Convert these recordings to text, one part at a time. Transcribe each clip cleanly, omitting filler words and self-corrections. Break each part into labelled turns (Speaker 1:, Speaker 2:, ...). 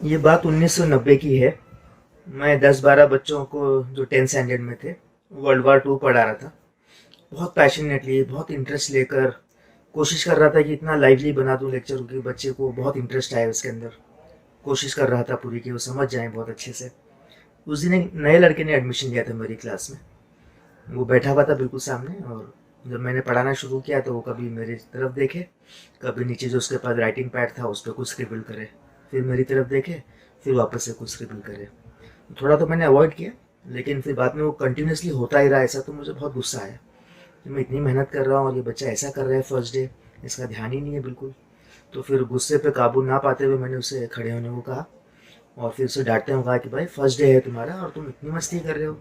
Speaker 1: ये बात 1990 की है। मैं 10-12 बच्चों को जो 10th स्टैंडर्ड में थे वर्ल्ड वॉर 2 पढ़ा रहा था। बहुत पैशनेटली, बहुत इंटरेस्ट लेकर कोशिश कर रहा था कि इतना लाइवली बना दूं लेक्चर कि बच्चे को बहुत इंटरेस्ट आए उसके अंदर। कोशिश कर रहा था पूरी कि वो समझ जाए बहुत अच्छे से। उस दिन एक नए लड़के ने एडमिशन लिया था मेरी क्लास में। वो बैठा हुआ था बिल्कुल सामने, और जब मैंने पढ़ाना शुरू किया तो वो कभी मेरी तरफ देखे, कभी नीचे जो उसके पास राइटिंग पैड था उस पर कुछ स्क्रिबल करे, फिर मेरी तरफ देखे, फिर वापस से कुछ स्क्रिबल करे। थोड़ा तो मैंने अवॉइड किया, लेकिन फिर बाद में वो कंटिन्यूसली होता ही रहा ऐसा, तो मुझे बहुत गुस्सा आया कि मैं इतनी मेहनत कर रहा हूँ और ये बच्चा ऐसा कर रहा है फर्स्ट डे, इसका ध्यान ही नहीं है बिल्कुल। तो फिर गुस्से पे काबू ना पाते हुए मैंने उसे खड़े होने को कहा, और फिर उसे डांटते हुए कहा कि भाई फर्स्ट डे है तुम्हारा और तुम इतनी मस्ती कर रहे हो।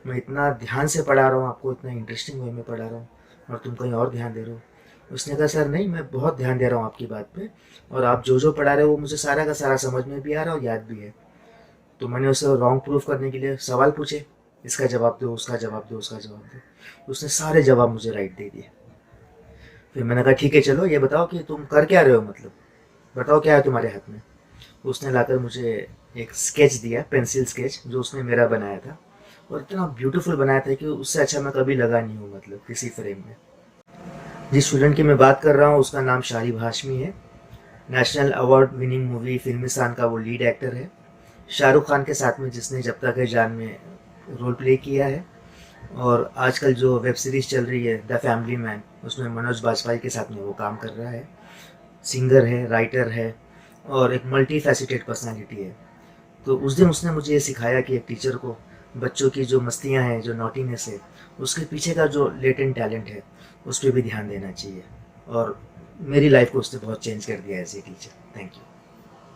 Speaker 1: मैं इतना ध्यान से पढ़ा रहा हूँ आपको, इतना इंटरेस्टिंग वे में पढ़ा रहा हूँ, और तुम कहीं और ध्यान दे रहे हो। उसने कहा सर नहीं, मैं बहुत ध्यान दे रहा हूँ आपकी बात पे, और आप जो जो पढ़ा रहे हो वो मुझे सारा का सारा समझ में भी आ रहा है और याद भी है। तो मैंने उसे रॉन्ग प्रूफ करने के लिए सवाल पूछे, इसका जवाब दो, उसका जवाब दो, उसका जवाब दो। उसने सारे जवाब मुझे राइट दे दिए। फिर मैंने कहा ठीक है चलो ये बताओ कि तुम कर क्या रहे हो, मतलब बताओ क्या है तुम्हारे हाथ में। उसने लाकर मुझे एक स्केच दिया, पेंसिल स्केच जो उसने मेरा बनाया था, और इतना ब्यूटीफुल बनाया था कि उससे अच्छा मैं कभी लगा नहीं हूँ, मतलब किसी फ्रेम में। जिस स्टूडेंट की मैं बात कर रहा हूँ उसका नाम शारिब हाशमी है। National award winning movie Filmistan का वो लीड एक्टर है। शाहरुख खान के साथ में जिसने जब तक है जान में रोल प्ले किया है, और आजकल जो वेब सीरीज चल रही है द फैमिली मैन, उसमें मनोज बाजपेयी के साथ में वो काम कर रहा है। सिंगर है, राइटर है, और एक मल्टी फैसिटेड पर्सनैलिटी है। तो उस दिन उसने मुझे ये सिखाया कि एक टीचर को बच्चों की जो मस्तियाँ हैं, जो नॉटीनेस है, उसके पीछे का जो लेटेंट टैलेंट है उस पर भी ध्यान देना चाहिए। और मेरी लाइफ को उसने बहुत चेंज कर दिया as a teacher. Thank you.